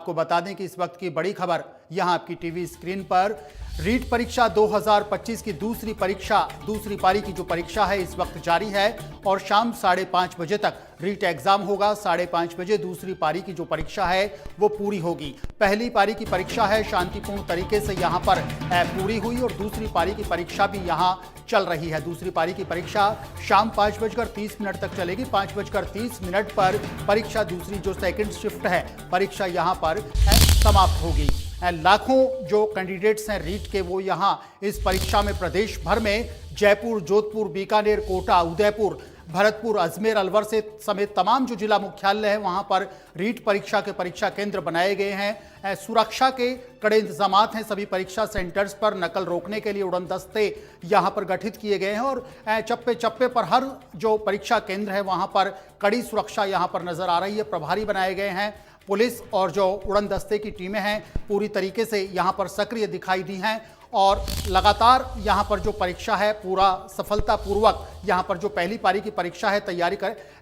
आपको बता दें कि इस वक्त की बड़ी खबर यहां आपकी टीवी स्क्रीन पर रीट परीक्षा 2025 की दूसरी पारी की जो परीक्षा है इस वक्त जारी है और शाम 5:30 बजे तक रीट एग्जाम होगा। 5:30 बजे दूसरी पारी की जो परीक्षा है वो पूरी होगी। पहली पारी की परीक्षा है शांतिपूर्ण तरीके से यहां पर पूरी हुई और दूसरी पारी की परीक्षा भी यहां चल रही है। दूसरी पारी की परीक्षा शाम 5:30 तक चलेगी। 5:30 पर परीक्षा दूसरी जो सेकंड शिफ्ट है परीक्षा यहां पर समाप्त होगी। लाखों जो कैंडिडेट्स हैं रीट के वो यहां इस परीक्षा में प्रदेश भर में जयपुर, जोधपुर, बीकानेर, कोटा, उदयपुर, भरतपुर, अजमेर, अलवर से समेत तमाम जो जिला मुख्यालय है वहां पर रीट परीक्षा के परीक्षा केंद्र बनाए गए हैं। सुरक्षा के कड़े इंतजाम हैं सभी परीक्षा सेंटर्स पर। नकल रोकने के लिए उड़न दस्ते यहां पर गठित किए गए हैं और चप्पे चप्पे पर हर जो परीक्षा केंद्र है वहां पर कड़ी सुरक्षा यहां पर नजर आ रही है। प्रभारी बनाए गए हैं। पुलिस और जो उड़न दस्ते की टीमें हैं पूरी तरीके से यहां पर सक्रिय दिखाई दी हैं और लगातार यहां पर जो परीक्षा है पूरा सफलतापूर्वक यहां पर जो पहली पारी की परीक्षा है तैयारी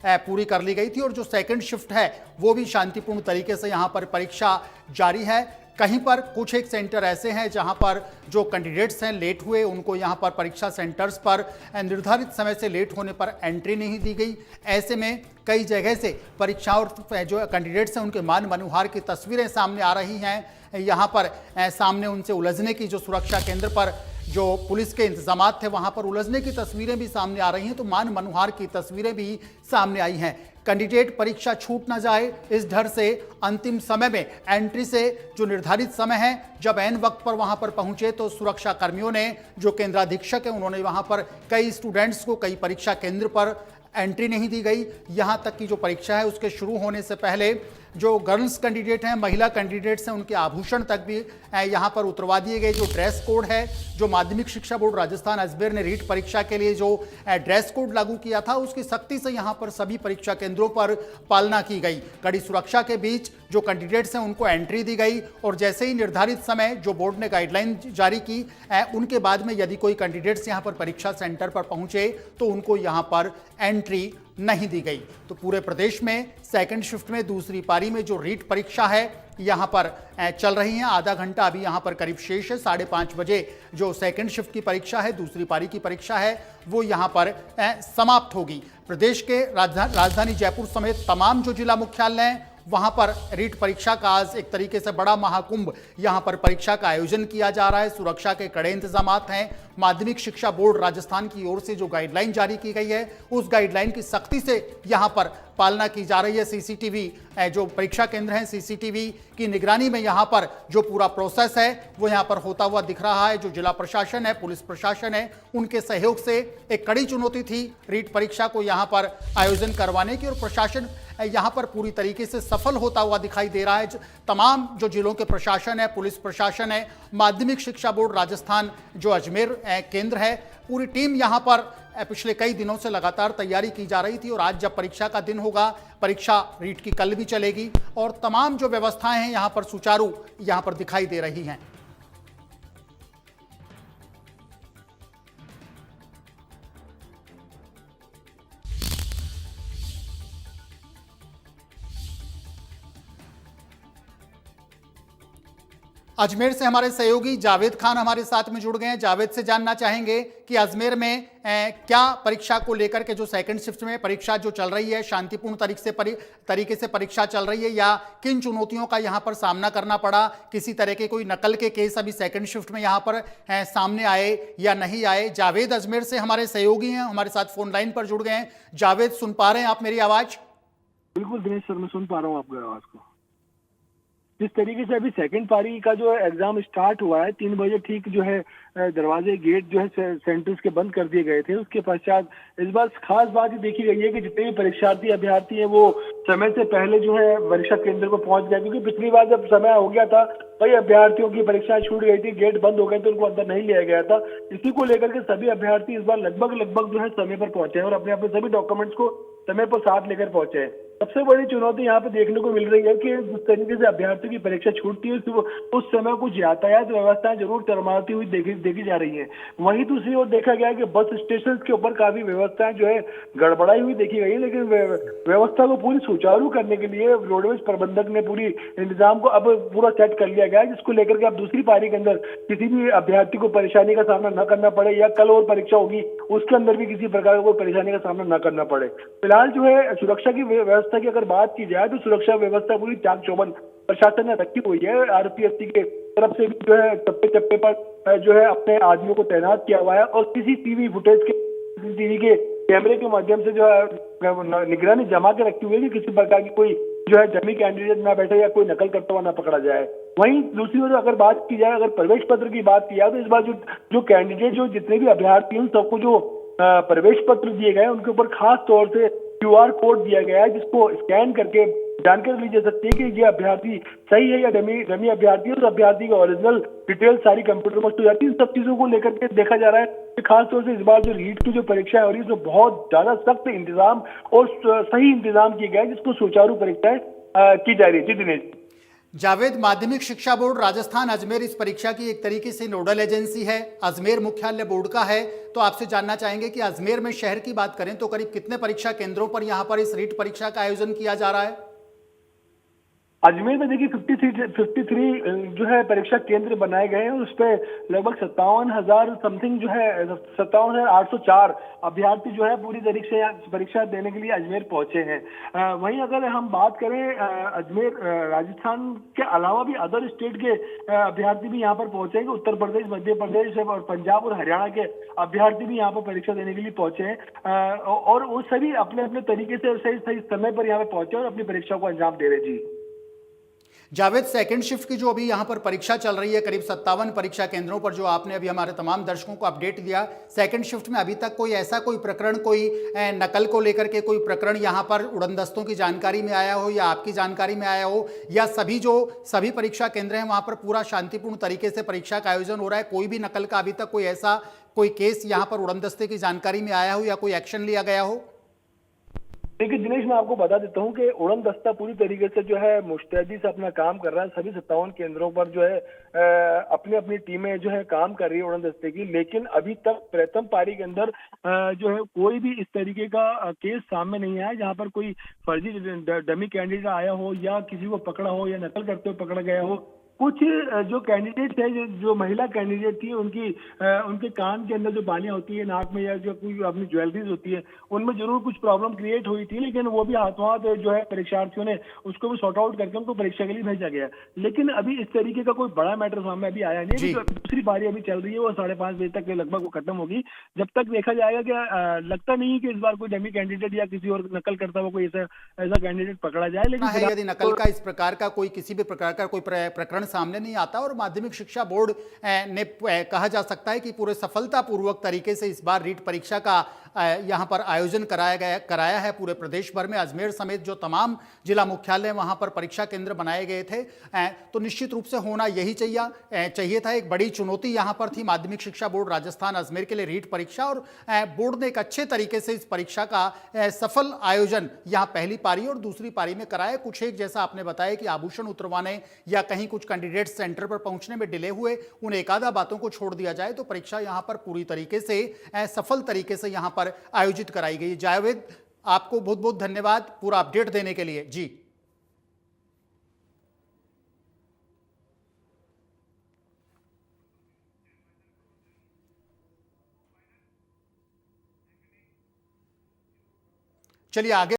पूरी कर ली गई थी और जो सेकंड शिफ्ट है वो भी शांतिपूर्ण तरीके से यहां पर परीक्षा जारी है। कहीं पर कुछ एक सेंटर ऐसे हैं जहां पर जो कैंडिडेट्स हैं लेट हुए उनको यहां पर परीक्षा सेंटर्स पर निर्धारित समय से लेट होने पर एंट्री नहीं दी गई। ऐसे में कई जगह से परीक्षाओं जो कैंडिडेट्स हैं उनके मान मनोहार की तस्वीरें सामने आ रही हैं। यहां पर सामने उनसे उलझने की जो सुरक्षा केंद्र पर जो पुलिस के इंतजाम थे वहां पर उलझने की तस्वीरें भी सामने आ रही हैं तो मान मनोहार की तस्वीरें भी सामने आई हैं। कैंडिडेट परीक्षा छूट ना जाए इस डर से अंतिम समय में एंट्री से जो निर्धारित समय है जब ऐन वक्त पर वहां पर पहुंचे तो सुरक्षा कर्मियों ने जो केंद्राधीक्षक है उन्होंने वहां पर कई स्टूडेंट्स को कई परीक्षा केंद्र पर एंट्री नहीं दी गई। यहां तक कि जो परीक्षा है उसके शुरू होने से पहले जो गर्ल्स कैंडिडेट हैं, महिला कैंडिडेट्स हैं, उनके आभूषण तक भी यहां पर उतरवा दिए गए। जो ड्रेस कोड है, जो माध्यमिक शिक्षा बोर्ड राजस्थान अजमेर ने रीट परीक्षा के लिए जो ड्रेस कोड लागू किया था उसकी सख्ती से यहां पर सभी परीक्षा केंद्रों पर पालना की गई। कड़ी सुरक्षा के बीच जो कैंडिडेट्स हैं उनको एंट्री दी गई और जैसे ही निर्धारित समय जो बोर्ड ने गाइडलाइन जारी की उनके बाद में यदि कोई कैंडिडेट्स यहां पर परीक्षा सेंटर पर पहुंचे तो उनको यहां पर एंट्री नहीं दी गई। तो पूरे प्रदेश में सेकंड शिफ्ट में दूसरी पारी में जो रीट परीक्षा है यहां पर चल रही है। आधा घंटा अभी यहां पर करीब शेष है। 5:30 बजे जो सेकंड शिफ्ट की परीक्षा है दूसरी पारी की परीक्षा है वो यहां पर समाप्त होगी। प्रदेश के राजधानी जयपुर समेत तमाम जो जिला मुख्यालय हैं वहां पर रीट परीक्षा का आज एक तरीके से बड़ा महाकुंभ यहां पर परीक्षा का आयोजन किया जा रहा है। सुरक्षा के कड़े इंतजाम हैं। माध्यमिक शिक्षा बोर्ड राजस्थान की ओर से जो गाइडलाइन जारी की गई है उस गाइडलाइन की सख्ती से यहां पर पालना की जा रही है। सीसीटीवी जो परीक्षा केंद्र हैं सीसीटीवी की निगरानी में यहां पर जो पूरा प्रोसेस है वो यहां पर होता हुआ दिख रहा है। जो जिला प्रशासन है, पुलिस प्रशासन है, उनके सहयोग से एक कड़ी चुनौती थी रीट परीक्षा को यहां पर आयोजन करवाने की और प्रशासन यहां पर पूरी तरीके से सफल होता हुआ दिखाई दे रहा है। तमाम जो जिलों के प्रशासन है, पुलिस प्रशासन है, माध्यमिक शिक्षा बोर्ड राजस्थान जो अजमेर केंद्र है, पूरी टीम यहां पर पिछले कई दिनों से लगातार तैयारी की जा रही थी और आज जब परीक्षा का दिन होगा, परीक्षा रीट की कल भी चलेगी और तमाम जो व्यवस्थाएं हैं यहां पर सुचारू यहां पर दिखाई दे रही हैं। अजमेर से हमारे सहयोगी जावेद खान हमारे साथ में जुड़ गए हैं। जावेद से जानना चाहेंगे कि अजमेर में क्या परीक्षा को लेकर के जो सेकंड शिफ्ट में परीक्षा जो चल रही है शांतिपूर्ण तरीके से परीक्षा चल रही है या किन चुनौतियों का यहां पर सामना करना पड़ा? किसी तरह के कोई नकल के केस अभी सेकंड शिफ्ट में यहां पर सामने आए या नहीं आए? जावेद अजमेर से हमारे सहयोगी हैं, हमारे साथ फोन लाइन पर जुड़ गए हैं। जावेद, सुन पा रहे हैं आप मेरी आवाज? बिल्कुल दिनेश सर, मैं सुन पा रहा हूँ आपकी आवाज को। जिस तरीके से अभी सेकंड पारी का जो एग्जाम स्टार्ट हुआ है 3 बजे ठीक जो है दरवाजे गेट जो है सेंटर्स के बंद कर दिए गए थे। उसके पश्चात इस बार खास बात ये देखी गई है कि जितने भी परीक्षार्थी अभ्यर्थी हैं वो समय से पहले जो है परीक्षा केंद्र पर पहुंच गए, क्योंकि पिछली बार जब समय हो गया था कई अभ्यर्थियों की परीक्षा छूट गई थी, गेट बंद हो गए थे, उनको अंदर नहीं लिया गया था। इसी को लेकर के सभी अभ्यर्थी इस बार लगभग जो है समय पर पहुंचे हैं और अपने अपने सभी डॉक्यूमेंट्स को समय पर साथ लेकर पहुंचे हैं। सबसे बड़ी चुनौती यहाँ पे देखने को मिल रही है कि जिस तरीके से अभ्यर्थियों की परीक्षा छूटती है उस समय कुछ यातायात व्यवस्थाएं जरूर चरमराती हुई देखी जा रही हैं। वहीं दूसरी ओर देखा गया कि बस स्टेशन के ऊपर काफी व्यवस्थाएं जो है गड़बड़ाई हुई देखी गई है, लेकिन व्यवस्था को पूरी सुचारू करने के लिए रोडवेज प्रबंधक ने पूरी इंतजाम को अब पूरा सेट कर लिया गया है, जिसको लेकर के अब दूसरी पारी के अंदर किसी भी अभ्यर्थी को परेशानी का सामना न करना पड़े, या कल और परीक्षा होगी उसके अंदर भी किसी प्रकार का कोई परेशानी का सामना न करना पड़े। फिलहाल जो है सुरक्षा की व्यवस्था की अगर बात की जाए तो सुरक्षा व्यवस्था पूरी चाक चौबंद प्रशासन ने रखी हुई है। आरपीएफ के तरफ से भी जो है चप्पे चप्पे पर जो है अपने आदमियों को तैनात किया हुआ है, और सीसीटीवी फुटेज के सीसीटीवी के कैमरे के माध्यम से जो है निगरानी जमा के रखी हुई है कि किसी प्रकार की कोई जो है डमी कैंडिडेट ना बैठे या कोई नकल करता हुआ ना पकड़ा जाए। वहीं दूसरी ओर अगर बात की जाए, अगर प्रवेश पत्र की बात की जाए, तो इस बार जो कैंडिडेट जो जितने भी अभ्यर्थी हैं सबको जो प्रवेश पत्र दिए गए उनके ऊपर खास तौर से क्यूआर कोड दिया गया है, जिसको स्कैन करके जानकारी ली जा सकती है कि ये अभ्यर्थी सही है या डमी अभ्यर्थी है। उस अभ्यर्थी की ओरिजिनल डिटेल सारी कंप्यूटर में हो जाती है। इन सब चीजों को लेकर के देखा जा रहा है कि खास तौर से इस बार जो रीट की जो परीक्षा हो रही है उसमें बहुत ज्यादा सख्त इंतजाम और सही इंतजाम किए गए, जिसको सुचारू परीक्षाएं की जा रही है। जी दिनेश। जावेद, माध्यमिक शिक्षा बोर्ड राजस्थान अजमेर इस परीक्षा की एक तरीके से नोडल एजेंसी है, अजमेर मुख्यालय बोर्ड का है, तो आपसे जानना चाहेंगे कि अजमेर में शहर की बात करें तो करीब कितने परीक्षा केंद्रों पर यहां पर इस रीट परीक्षा का आयोजन किया जा रहा है? अजमेर में देखिए 53 जो है परीक्षा केंद्र बनाए गए हैं, उस पर लगभग 57,000 समथिंग जो है 57,804 अभ्यर्थी जो है पूरी तरीके से परीक्षा देने के लिए अजमेर पहुंचे हैं। वहीं अगर हम बात करें अजमेर राजस्थान के अलावा भी अदर स्टेट के अभ्यर्थी भी यहाँ पर पहुंचेंगे। उत्तर प्रदेश, मध्य प्रदेश और पंजाब और हरियाणा के अभ्यर्थी भी यहाँ पर परीक्षा देने के लिए पहुंचे हैं, और वो सभी अपने अपने तरीके से सही समय पर यहाँ पे पहुंचे और अपनी परीक्षा को अंजाम दे रहे। जी जावेद, सेकंड शिफ्ट की जो अभी यहाँ पर परीक्षा चल रही है, करीब 57 परीक्षा केंद्रों पर, जो आपने अभी हमारे तमाम दर्शकों को अपडेट दिया, सेकंड शिफ्ट में अभी तक कोई प्रकरण, कोई नकल को लेकर के कोई प्रकरण यहाँ पर उड़नदस्तों की जानकारी में आया हो या आपकी जानकारी में आया हो, या सभी परीक्षा केंद्र हैं वहाँ पर पूरा शांतिपूर्ण तरीके से परीक्षा का आयोजन हो रहा है? कोई भी नकल का अभी तक कोई केस यहाँ पर उड़नदस्ते की जानकारी में आया हो या कोई एक्शन लिया गया हो? देखिए दिनेश, मैं आपको बता देता हूं कि उड़न दस्ता पूरी तरीके से जो है मुस्तैदी से अपना काम कर रहा है। सभी 57 केंद्रों पर जो है अपनी अपनी टीमें जो है काम कर रही है उड़न दस्ते की, लेकिन अभी तक प्रथम पारी के अंदर जो है कोई भी इस तरीके का केस सामने नहीं आया जहां पर कोई फर्जी डमी कैंडिडेट आया हो या किसी को पकड़ा हो या नकल करते हुए पकड़ा गया हो। कुछ जो कैंडिडेट है, जो महिला कैंडिडेट थी, उनके कान के अंदर जो बालियां होती है, नाक में, या जो कोई अपनी ज्वेलरीज होती है, उनमें जरूर कुछ प्रॉब्लम क्रिएट हुई थी, लेकिन वो भी हाथों हाथ जो है परीक्षार्थियों ने उसको भी सॉर्ट आउट करके उनको परीक्षा के लिए भेजा गया। लेकिन अभी इस तरीके का कोई बड़ा मैटर सामने अभी आया नहीं है। जो दूसरी पारी अभी चल रही है वो 5:30 बजे तक लगभग वो खत्म होगी। जब तक देखा जाएगा कि लगता नहीं है कि इस बार कोई डमी कैंडिडेट या किसी और नकल करता हुआ कोई ऐसा कैंडिडेट पकड़ा जाए। लेकिन यदि नकल का इस प्रकार का किसी भी प्रकार का कोई प्रकरण सामने नहीं आता, और माध्यमिक शिक्षा बोर्ड ने कहा जा सकता है कि पूरे सफलतापूर्वक तरीके से इस बार रीट परीक्षा का यहां पर आयोजन कराया है पूरे प्रदेश भर में, अजमेर समेत जो तमाम जिला मुख्यालय वहां पर परीक्षा केंद्र बनाए गए थे, तो निश्चित रूप से होना यही चाहिए था। एक बड़ी चुनौती यहां पर थी माध्यमिक शिक्षा बोर्ड राजस्थान अजमेर के लिए रीट परीक्षा, और बोर्ड ने एक अच्छे तरीके से इस परीक्षा का सफल आयोजन यहां पहली पारी और दूसरी पारी में कराया। कुछ एक जैसा आपने बताया कि आभूषण उतरवाने या कहीं कुछ कैंडिडेट सेंटर पर पहुंचने में डिले हुए, उन एक आधा बातों को छोड़ दिया जाए तो परीक्षा यहां पर पूरी तरीके से सफल तरीके से यहां पर आयोजित कराई गई। जावेद, आपको बहुत बहुत धन्यवाद पूरा अपडेट देने के लिए। जी चलिए आगे